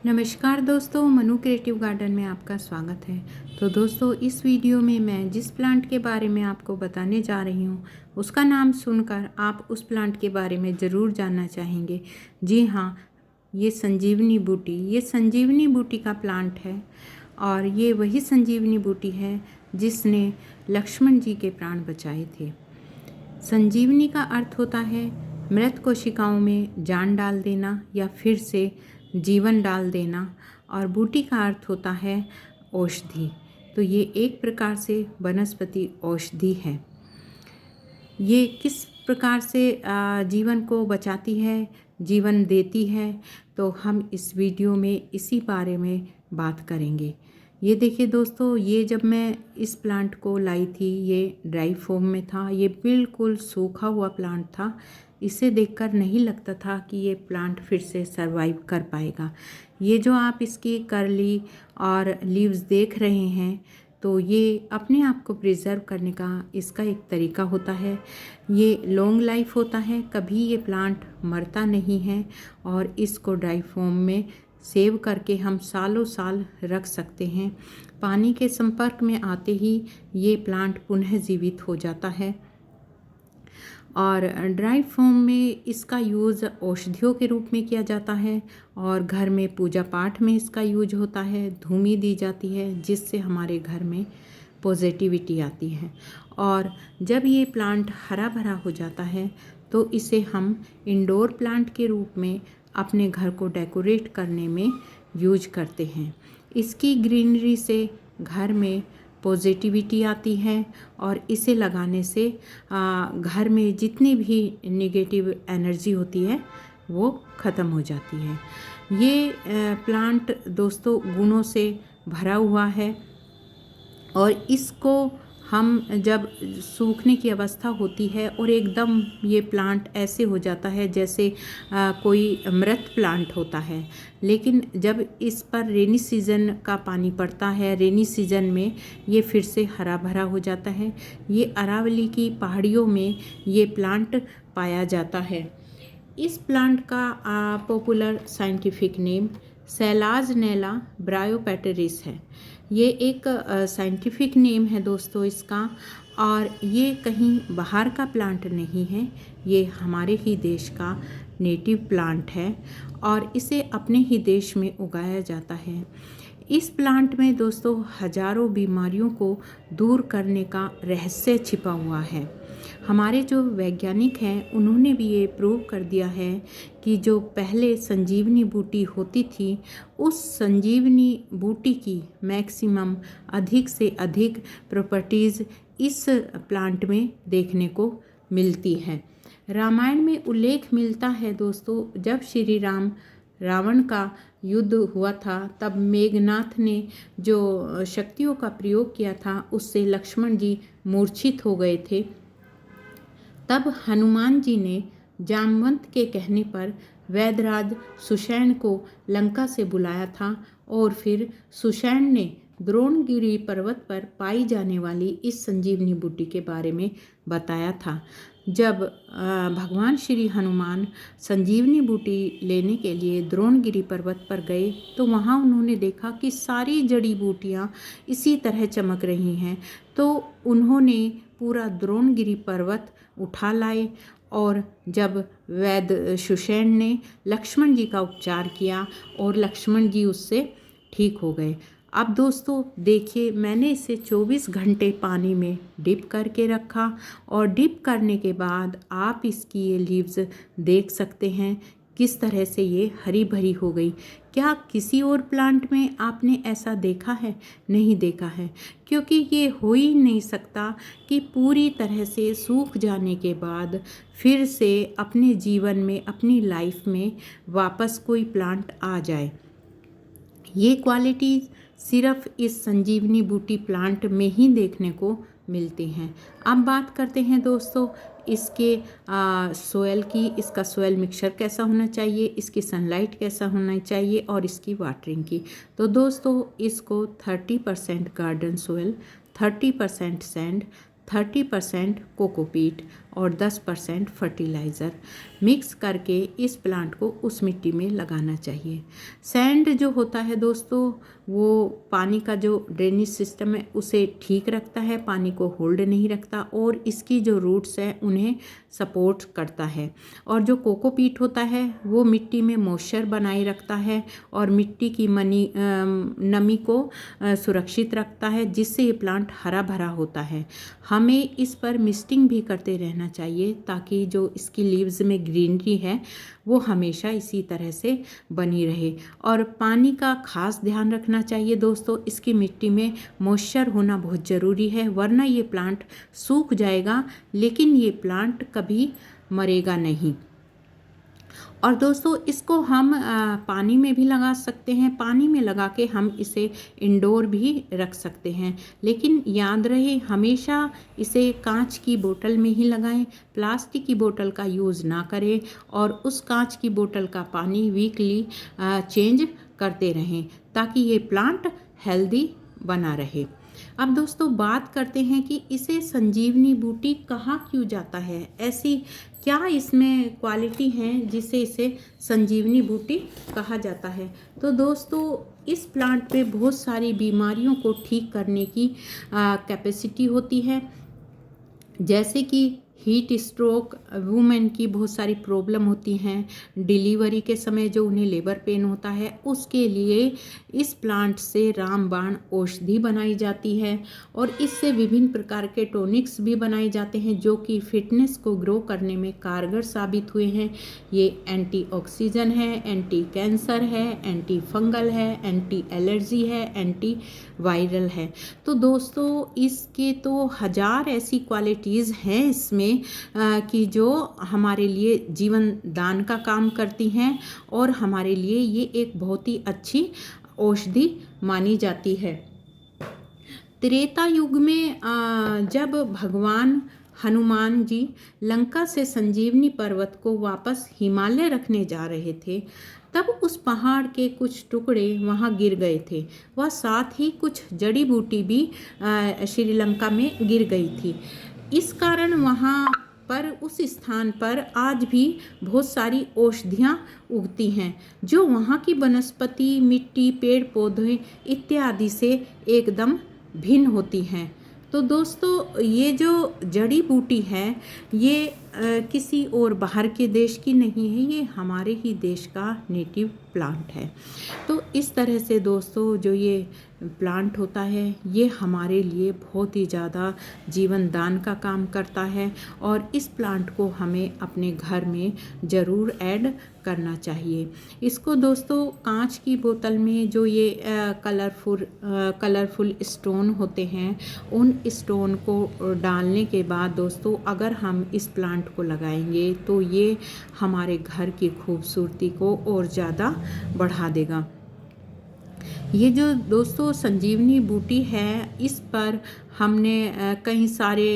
नमस्कार दोस्तों, Manu creative garden में आपका स्वागत है। तो दोस्तों, इस वीडियो में मैं जिस प्लांट के बारे में आपको बताने जा रही हूँ उसका नाम सुनकर आप उस प्लांट के बारे में ज़रूर जानना चाहेंगे। जी हाँ, ये संजीवनी बूटी का प्लांट है और ये वही संजीवनी बूटी है जिसने लक्ष्मण जी के प्राण बचाए थे। संजीवनी का अर्थ होता है मृत कोशिकाओं में जान डाल देना या फिर से जीवन डाल देना, और बूटी का अर्थ होता है औषधि। तो ये एक प्रकार से वनस्पति औषधि है। ये किस प्रकार से जीवन को बचाती है, जीवन देती है, तो हम इस वीडियो में इसी बारे में बात करेंगे। ये देखिए दोस्तों, ये जब मैं इस प्लांट को लाई थी ये ड्राई फॉर्म में था। ये बिल्कुल सूखा हुआ प्लांट था। इसे देखकर नहीं लगता था कि ये प्लांट फिर से सरवाइव कर पाएगा। ये जो आप इसकी कर्ली और लीव्स देख रहे हैं, तो ये अपने आप को प्रिजर्व करने का इसका एक तरीका होता है। ये लॉन्ग लाइफ होता है, कभी ये प्लांट मरता नहीं है और इसको ड्राई फॉर्म में सेव करके हम सालों साल रख सकते हैं। पानी के संपर्क में आते ही ये प्लांट पुनः जीवित हो जाता है। और ड्राई फॉर्म में इसका यूज़ औषधियों के रूप में किया जाता है और घर में पूजा पाठ में इसका यूज होता है। धूमी दी जाती है जिससे हमारे घर में पॉजिटिविटी आती है। और जब ये प्लांट हरा भरा हो जाता है तो इसे हम इंडोर प्लांट के रूप में अपने घर को डेकोरेट करने में यूज करते हैं। इसकी ग्रीनरी से घर में पॉजिटिविटी आती है और इसे लगाने से घर में जितनी भी नेगेटिव एनर्जी होती है वो ख़त्म हो जाती है। ये प्लांट दोस्तों गुणों से भरा हुआ है और इसको हम जब सूखने की अवस्था होती है और एकदम ये प्लांट ऐसे हो जाता है जैसे कोई मृत प्लांट होता है, लेकिन जब इस पर रेनी सीज़न का पानी पड़ता है, रेनी सीज़न में ये फिर से हरा भरा हो जाता है। ये अरावली की पहाड़ियों में ये प्लांट पाया जाता है। इस प्लांट का पॉपुलर साइंटिफिक नेम सैलाज़नेला ब्रायोपेटेरिस है। ये एक साइंटिफिक नेम है दोस्तों इसका, और ये कहीं बाहर का प्लांट नहीं है, ये हमारे ही देश का नेटिव प्लांट है और इसे अपने ही देश में उगाया जाता है। इस प्लांट में दोस्तों हजारों बीमारियों को दूर करने का रहस्य छिपा हुआ है। हमारे जो वैज्ञानिक हैं उन्होंने भी ये प्रूव कर दिया है कि जो पहले संजीवनी बूटी होती थी, उस संजीवनी बूटी की मैक्सिमम अधिक से अधिक प्रॉपर्टीज़ इस प्लांट में देखने को मिलती हैं। रामायण में उल्लेख मिलता है दोस्तों, जब श्री राम रावण का युद्ध हुआ था तब मेघनाथ ने जो शक्तियों का प्रयोग किया था उससे लक्ष्मण जी मूर्छित हो गए थे। तब हनुमान जी ने जामवंत के कहने पर वैदराज सुषैण को लंका से बुलाया था और फिर सुषैण ने द्रोणगिरी पर्वत पर पाई जाने वाली इस संजीवनी बूटी के बारे में बताया था। जब भगवान श्री हनुमान संजीवनी बूटी लेने के लिए द्रोणगिरी पर्वत पर गए तो वहाँ उन्होंने देखा कि सारी जड़ी बूटियाँ इसी तरह चमक रही हैं। तो उन्होंने पूरा द्रोणगिरी पर्वत उठा लाए और जब वैद्य सुषैण ने लक्ष्मण जी का उपचार किया और लक्ष्मण जी उससे ठीक हो गए। अब दोस्तों देखिए, मैंने इसे 24 घंटे पानी में डिप करके रखा और डिप करने के बाद आप इसकी ये लीव्स देख सकते हैं किस तरह से ये हरी भरी हो गई। क्या किसी और प्लांट में आपने ऐसा देखा है? नहीं देखा है, क्योंकि ये हो ही नहीं सकता कि पूरी तरह से सूख जाने के बाद फिर से अपने जीवन में, अपनी लाइफ में वापस कोई प्लांट आ जाए। ये क्वालिटी सिर्फ इस संजीवनी बूटी प्लांट में ही देखने को मिलती हैं। अब बात करते हैं दोस्तों इसके सोयल की। इसका सोयल मिक्सचर कैसा होना चाहिए, इसकी सनलाइट कैसा होना चाहिए और इसकी वाटरिंग की। तो दोस्तों इसको 30% गार्डन सोयल, 30% सैंड, 30% कोकोपीट और 10% फर्टिलाइज़र मिक्स करके इस प्लांट को उस मिट्टी में लगाना चाहिए। सैंड जो होता है दोस्तों, वो पानी का जो ड्रेनेज सिस्टम है उसे ठीक रखता है, पानी को होल्ड नहीं रखता और इसकी जो रूट्स हैं उन्हें सपोर्ट करता है। और जो कोकोपीट होता है वो मिट्टी में मॉइस्चर बनाए रखता है और मिट्टी की नमी को सुरक्षित रखता है, जिससे ये प्लांट हरा भरा होता है। हमें इस पर मिस्टिंग भी करते रहना चाहिए ताकि जो इसकी लीव्स में ग्रीनरी है वो हमेशा इसी तरह से बनी रहे। और पानी का खास ध्यान रखना चाहिए दोस्तों, इसकी मिट्टी में मॉइस्चर होना बहुत ज़रूरी है, वरना ये प्लांट सूख जाएगा लेकिन ये प्लांट कभी मरेगा नहीं। और दोस्तों इसको हम पानी में भी लगा सकते हैं, पानी में लगा के हम इसे इंडोर भी रख सकते हैं, लेकिन याद रहे हमेशा इसे कांच की बोतल में ही लगाएं, प्लास्टिक की बोतल का यूज़ ना करें और उस कांच की बोतल का पानी वीकली चेंज करते रहें ताकि ये प्लांट हेल्दी बना रहे। अब दोस्तों बात करते हैं कि इसे संजीवनी बूटी कहा क्यों जाता है, ऐसी क्या इसमें क्वालिटी हैं जिसे इसे संजीवनी बूटी कहा जाता है। तो दोस्तों इस प्लांट पे बहुत सारी बीमारियों को ठीक करने की कैपेसिटी होती है, जैसे कि हीट स्ट्रोक, वुमेन की बहुत सारी प्रॉब्लम होती हैं, डिलीवरी के समय जो उन्हें लेबर पेन होता है उसके लिए इस प्लांट से रामबाण औषधि बनाई जाती है और इससे विभिन्न प्रकार के टॉनिक्स भी बनाए जाते हैं जो कि फिटनेस को ग्रो करने में कारगर साबित हुए हैं। ये एंटीऑक्सीडेंट है, एंटी कैंसर है, एंटी फंगल है, एंटी एलर्जी है, एंटी वायरल है। तो दोस्तों इसके तो हजार ऐसी क्वालिटीज़ हैं इसमें कि जो हमारे लिए जीवन दान का काम करती हैं और हमारे लिए ये एक बहुत ही अच्छी औषधि मानी जाती है। त्रेता युग में जब भगवान हनुमान जी लंका से संजीवनी पर्वत को वापस हिमालय रखने जा रहे थे, तब उस पहाड़ के कुछ टुकड़े वहाँ गिर गए थे व साथ ही कुछ जड़ी बूटी भी श्रीलंका में गिर गई थी। इस कारण वहाँ पर उस स्थान पर आज भी बहुत सारी औषधियाँ उगती हैं जो वहाँ की वनस्पति, मिट्टी, पेड़ पौधे इत्यादि से एकदम भिन्न होती हैं। तो दोस्तों ये जो जड़ी बूटी है ये किसी और बाहर के देश की नहीं है, ये हमारे ही देश का नेटिव प्लांट है। तो इस तरह से दोस्तों जो ये प्लांट होता है ये हमारे लिए बहुत ही ज़्यादा जीवन दान का काम करता है और इस प्लांट को हमें अपने घर में ज़रूर ऐड करना चाहिए। इसको दोस्तों कांच की बोतल में जो ये कलरफुल स्टोन होते हैं उन स्टोन को डालने के बाद दोस्तों अगर हम इस प्लांट को लगाएंगे तो ये हमारे घर की खूबसूरती को और ज़्यादा बढ़ा देगा। ये जो दोस्तों संजीवनी बूटी है इस पर हमने कई सारे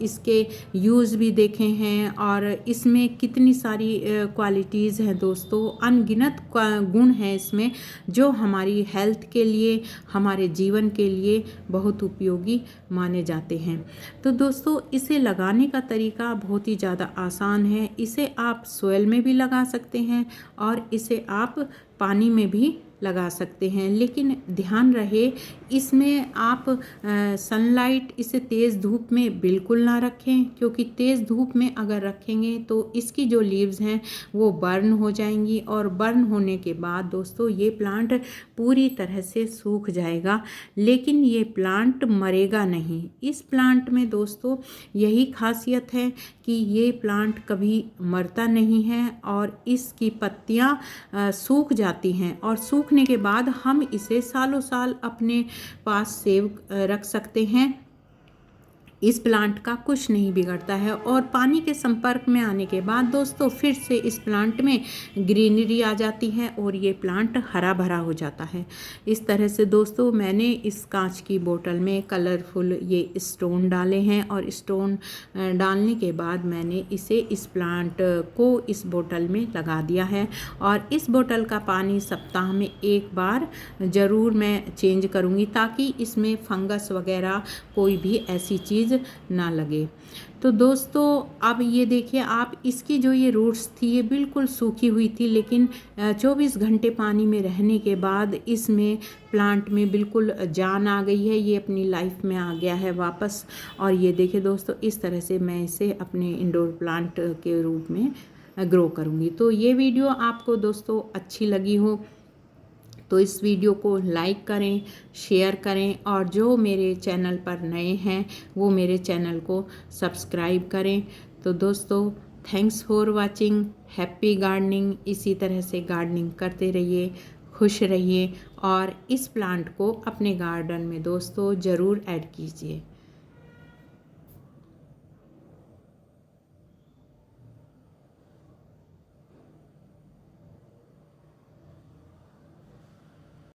इसके यूज़ भी देखे हैं और इसमें कितनी सारी क्वालिटीज़ हैं दोस्तों, अनगिनत गुण हैं इसमें जो हमारी हेल्थ के लिए, हमारे जीवन के लिए बहुत उपयोगी माने जाते हैं। तो दोस्तों इसे लगाने का तरीका बहुत ही ज़्यादा आसान है। इसे आप सोयल में भी लगा सकते हैं और इसे आप पानी में भी लगा सकते हैं, लेकिन ध्यान रहे इसमें आप सनलाइट, इसे तेज़ धूप में बिल्कुल ना रखें, क्योंकि तेज़ धूप में अगर रखेंगे तो इसकी जो लीव्स हैं वो बर्न हो जाएंगी और बर्न होने के बाद दोस्तों ये प्लांट पूरी तरह से सूख जाएगा, लेकिन ये प्लांट मरेगा नहीं। इस प्लांट में दोस्तों यही खासियत है कि ये प्लांट कभी मरता नहीं है और इसकी पत्तियां सूख जाती हैं और सूखने के बाद हम इसे सालों साल अपने पास सेव रख सकते हैं। इस प्लांट का कुछ नहीं बिगड़ता है और पानी के संपर्क में आने के बाद दोस्तों फिर से इस प्लांट में ग्रीनरी आ जाती है और ये प्लांट हरा भरा हो जाता है। इस तरह से दोस्तों मैंने इस कांच की बोतल में कलरफुल ये स्टोन डाले हैं और स्टोन डालने के बाद मैंने इसे इस प्लांट को इस बोतल में लगा दिया है और इस बोतल का पानी सप्ताह में एक बार ज़रूर मैं चेंज करूँगी ताकि इसमें फंगस वगैरह कोई भी ऐसी चीज़ चीज़ ना लगे। तो दोस्तों अब ये देखिए, आप इसकी जो ये रूट्स थी ये बिल्कुल सूखी हुई थी, लेकिन 24 घंटे पानी में रहने के बाद इसमें प्लांट में बिल्कुल जान आ गई है, ये अपनी लाइफ में आ गया है वापस। और ये देखिए दोस्तों, इस तरह से मैं इसे अपने इंडोर प्लांट के रूप में ग्रो करूँगी। तो ये वीडियो आपको दोस्तों अच्छी लगी हो तो इस वीडियो को लाइक करें, शेयर करें, और जो मेरे चैनल पर नए हैं वो मेरे चैनल को सब्सक्राइब करें। तो दोस्तों, thanks for watching, happy gardening. इसी तरह से गार्डनिंग करते रहिए, खुश रहिए, और इस प्लांट को अपने गार्डन में दोस्तों ज़रूर ऐड कीजिए।